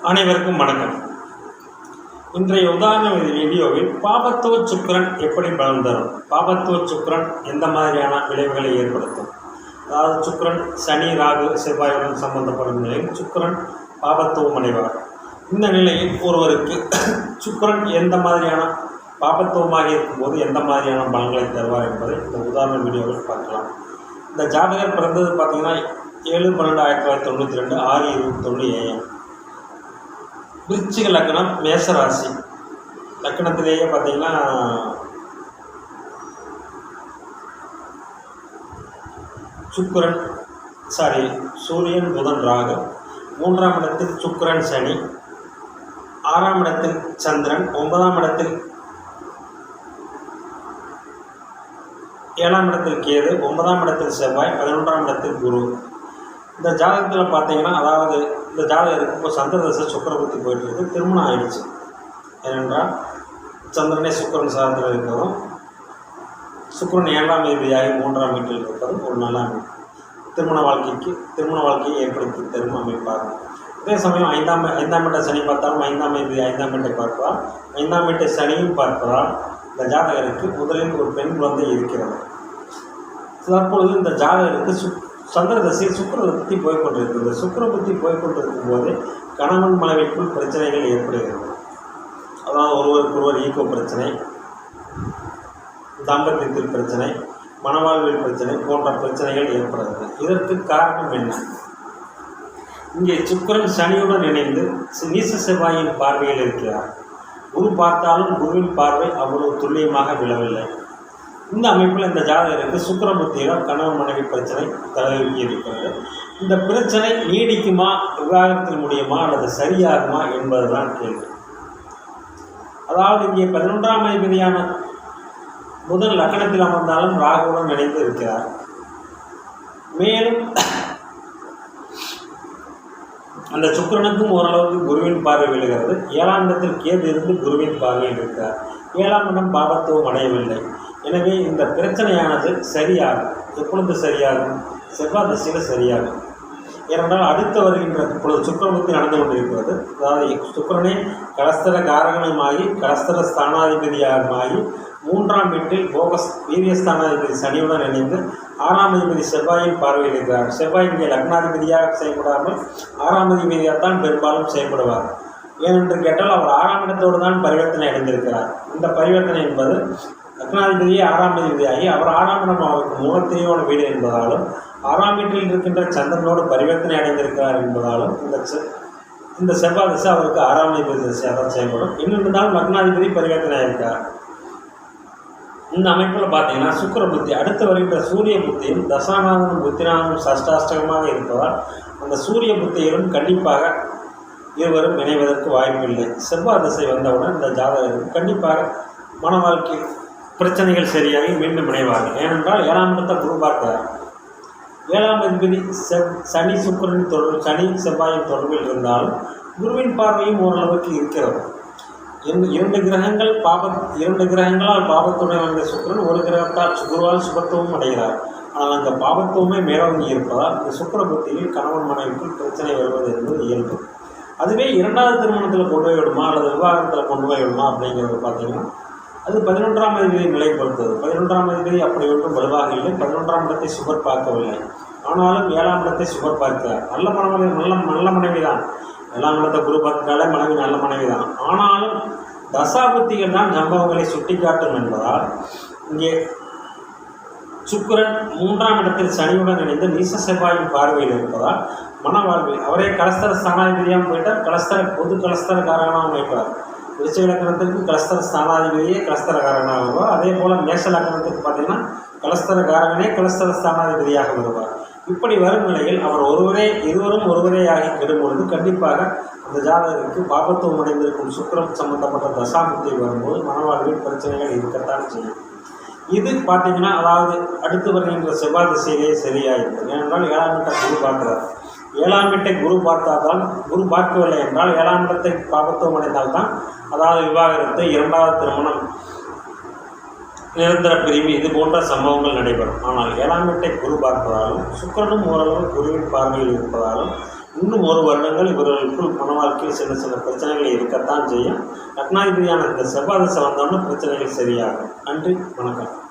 அனைவருக்கும் வணக்கம். இன்றைய உதாரண வீடியோவில் பாபத்துவ சுக்கிரன் எப்படி பலன் தரும், பாபத்துவ சுக்கிரன் எந்த மாதிரியான விளைவுகளை ஏற்படுத்தும், அதாவது சுக்கிரன் சனி ராகு செவ்வாயுடன் சம்பந்தப்படும் நிலையில் சுக்கிரன் பாபத்துவம் அடைவார். இந்த நிலையில் ஒருவருக்கு சுக்கிரன் எந்த மாதிரியான பாபத்துவமாக இருக்கும்போது எந்த மாதிரியான பலன்களை தருவார் என்பதை இந்த உதாரண வீடியோவில் பார்க்கலாம். இந்த ஜாதகர் பிறந்தது பார்த்திங்கன்னா 7/12/1992 6:21 AM. விருச்சிக லக்னம், மேசராசி. லக்னத்திலேயே பார்த்தீங்கன்னா சூரியன் புதன் ராகு, 3ஆம் இடத்தில் சுக்கிரன் சனி, 6ஆம் இடத்தில் சந்திரன், 9ஆம் இடத்தில் 7ஆம் இடத்தில் கேது, 9ஆம் இடத்தில் செவ்வாய், 11ஆம் இடத்தில் குரு. இந்த ஜாதகத்தில் பார்த்தீங்கன்னா, அதாவது இந்த ஜாதகருக்கு இப்போ சந்திரதசை சுக்கிரபுத்தி போயிட்டு இருக்கு. திருமணம் ஆயிடுச்சு. ஏனென்றால் சந்திரனே சுக்கிரன் சாரத்தில் இருக்கிறதும், சுக்கிரன் 7ஆம் தேதியாகி 3ஆம் வீட்டில் இருப்பதும் ஒரு நல்ல அமைப்பு. திருமண வாழ்க்கையை ஏற்படுத்தி தரும் அமைப்பாகும். அதே சமயம் ஐந்தாம் வீட்டை சனி பார்த்தாலும் 5ஆம் தேதி 5ஆம் வீட்டை பார்ப்பதால், 5ஆம் வீட்டை சனியும் பார்ப்பதால் இந்த ஜாதகருக்கு முதலில் ஒரு பெண் குழந்தை இருக்கிறது. தற்பொழுது இந்த ஜாதகருக்கு சந்திரதசை சுக்கிரபுத்தி போய்கொண்டிருக்கிறது. சுக்கிரபுத்தி போய்கொண்டிருக்கும் போது கணவன் மனைவிக்குள் பிரச்சனைகள் ஏற்படுகிறது. அதாவது ஒருவருக்கொருவர் ஈகோ பிரச்சனை, தாம்பத்தியத்தில் பிரச்சனை, மனவாழ்வில் பிரச்சனை போன்ற பிரச்சனைகள் ஏற்படுகிறது. இதற்கு காரணம் என்ன? இங்கே சுக்கிரன் சனியுடன் இணைந்து நீச செவ்வாயின் பார்வையில் இருக்கிறார். குரு பார்த்தாலும் குருவின் பார்வை அவ்வளவு துல்லியமாக விழவில்லை. இந்த அமைப்பில் இந்த ஜாதகருக்கு சுக்கிரபுத்தியிடம் கணவன் மனைவி பிரச்சனை தலைவிக்கு இருக்கிறது. இந்த பிரச்சனை நீடிக்குமா, விவாகரத்தில் முடியுமா அல்லது சரியாகுமா என்பதுதான் கேள்வி. அதாவது இங்கே 11ஆம் அதிபதியான புதன் லக்னத்தில் அமர்ந்தாலும் ராகுவுடன் இணைந்து இருக்கிறார். மேலும் அந்த சுக்கிரனுக்கும் ஓரளவுக்கு குருவின் பார்வை விழுகிறது. 7ஆம் இடத்தில் கேது இருந்து குருவின் பார்வையில் இருக்கிறார். 7ஆம் இடம் பாபத்துவம் அடையவில்லை. எனவே இந்த பிரச்சனையானது சரியாகும். எப்பொழுது சரியாகும்? செவ்வாய் திசையில் சரியாகும். ஏனென்றால் அடுத்து வருகின்ற இப்பொழுது சுக்கிரபுத்தி நடந்து கொண்டிருக்கிறது. அதாவது சுக்கிரனே கலஸ்தர காரகணமாகி கலஸ்தர ஸ்தானாதிபதியாகமாகி 3ஆம் வீட்டில் வீரியஸ்தானாதிபதி சனியுடன் இணைந்து 6ஆம் அதிபதி செவ்வாயின் பார்வையில் இருக்கிறார். செவ்வாய் இங்கே லக்னாதிபதியாக செயல்படாமல் 6ஆம் அதிபதியாகத்தான் பெரும்பாலும் செயல்படுவார். ஏனென்று கேட்டால் அவர் 6ஆம் இடத்தோடு தான் பரிவர்த்தனை அடைந்திருக்கிறார். இந்த பரிவர்த்தனை என்பது லக்னாதிபதியே 6ஆம் அதிபதியாகி அவர் 6ஆம் இடம் அவருக்கு மூலத்திரியோட வீடு என்பதாலும் 6ஆம் வீட்டில் இருக்கின்ற சந்திரனோடு பரிவர்த்தனை அடைந்திருக்கிறார் என்பதாலும் இந்த செவ்வாய் திசை அவருக்கு 6ஆம் அதிபதி திசையாக செயல்படும். இன்னொன்றுதான் லக்னாதிபதி பரிவர்த்தனை ஆகியிருக்கார். இந்த அமைப்பில் பார்த்தீங்கன்னா சுக்கிரபுத்தி அடுத்து வருகின்ற சூரிய புத்தியும் தசாநாதனும் புத்திநாதனும் சஷ்டாஷ்டகமாக இருப்பதால் அந்த சூரிய புத்தியிலும் கண்டிப்பாக இருவரும் இணைவதற்கு வாய்ப்பில்லை. செவ்வாய் திசை வந்தவுடன் இந்த ஜாதகருக்கு கண்டிப்பாக மன வாழ்க்கை பிரச்சனைகள் சரியாகி மீண்டும் இணைவார்கள். ஏனென்றால் 7ஆம் இடத்தை குரு பார்க்கிறார். 7ஆம் அதிபதி சனி சுக்கிரனின் தொடர்பு, சனி செவ்வாயின் தொடர்பில் இருந்தாலும் குருவின் பார்வையும் ஓரளவுக்கு இருக்கிறது. 2 கிரகங்களால் பாபத்துடன் வந்த சுக்கிரன் ஒரு கிரகத்தால் குருவால் சுபத்துவம் அடைகிறார். ஆனால் அந்த பாபத்துவமே மேலோங்கி இருப்பதால் இந்த சுக்கிரபுத்தியில் கணவன் மனைவிக்குள் பிரச்சனை வருவது என்பது இயல்பு. அதுவே 2வது திருமணத்தில் கொண்டு போய் விடுமா அல்லது விவாகரத்தில் கொண்டு போய் விடுமா அப்படிங்கிறது பார்த்தீங்கன்னா அது 11ஆம் அதிபதி நிலை பொறுத்தது. 11ஆம் அதிபதி அப்படி ஒன்றும் வலுவாக இல்லை. 11ஆம் இடத்தை சுபர் பார்க்கவில்லை. ஆனாலும் 7ஆம் இடத்தை சுபர் பார்க்கிறார். நல்ல மனைவி தான். 7ஆம் இடத்தை குரு பார்த்தாலே மனைவி நல்ல மனைவி தான். ஆனாலும் தசாபுத்திகள் தான் சம்பவங்களை சுட்டிக்காட்டும் என்பதால் இங்கே சுக்கிரன் 3ஆம் இடத்தில் சனியுடன் இணைந்து நீச செவ்வாயின் பார்வையில் இருப்பதால் மனவாழ்வில் அவரே கலஸ்தர ஸ்தானாதிபதியாக போயிட்டார். பொது கலஸ்தரக்காரனாக அமைப்பார். விருச்சிக லக்னத்திற்கு கலஸ்தர ஸ்தானாதிபதியே கலஸ்தரக்காரனாக வருவார். அதே போல் மேஷ லக்னத்துக்கு பார்த்தீங்கன்னா கலஸ்தரக்காரனே கலஸ்தர ஸ்தானாதிபதியாக வருவார். இப்படி வரும் நிலையில் இருவரும் ஒருவரே ஆகி கெடும்பொழுது கண்டிப்பாக அந்த ஜாதகருக்கு பாபத்துவம் அடைந்திருக்கும் சுக்கிரன் சம்பந்தப்பட்ட தசாபுத்தி வரும்போது மனவாழ்வில் பிரச்சனைகள் இருக்கத்தான் செய்யும். இது பார்த்தீங்கன்னா அதாவது அடுத்து வருகின்ற செவ்வாய் திசையிலேயே சரியாயிருக்கும். ஏனென்றால் 7ஆம் வீட்டை குரு பார்க்கிறார். 7ஆம் வீட்டை குரு பார்த்தால்தான், குரு பார்க்கவில்லை என்றால் 7ஆம் இடத்தை பாபத்துவம் அடைந்தால்தான், அதாவது விவாகரத்து, 2வது திருமணம், நிரந்தர பிரிவு இது போன்ற சம்பவங்கள் நடைபெறும். ஆனால் 7ஆம் வீட்டை குரு பார்ப்பதாலும் சுக்கிரனும் ஓரளவு குருவின் பார்வையில் இருப்பதாலும் இன்னும் ஒரு வருடங்கள் இவர்களுக்குள் மன வாழ்க்கையில் சின்ன சின்ன பிரச்சனைகள் இருக்கத்தான் செய்யும். லக்னாதிபதியான இந்த செவ்வாய் தசை வந்தோடனே பிரச்சனைகள் சரியாகும். நன்றி, வணக்கம்.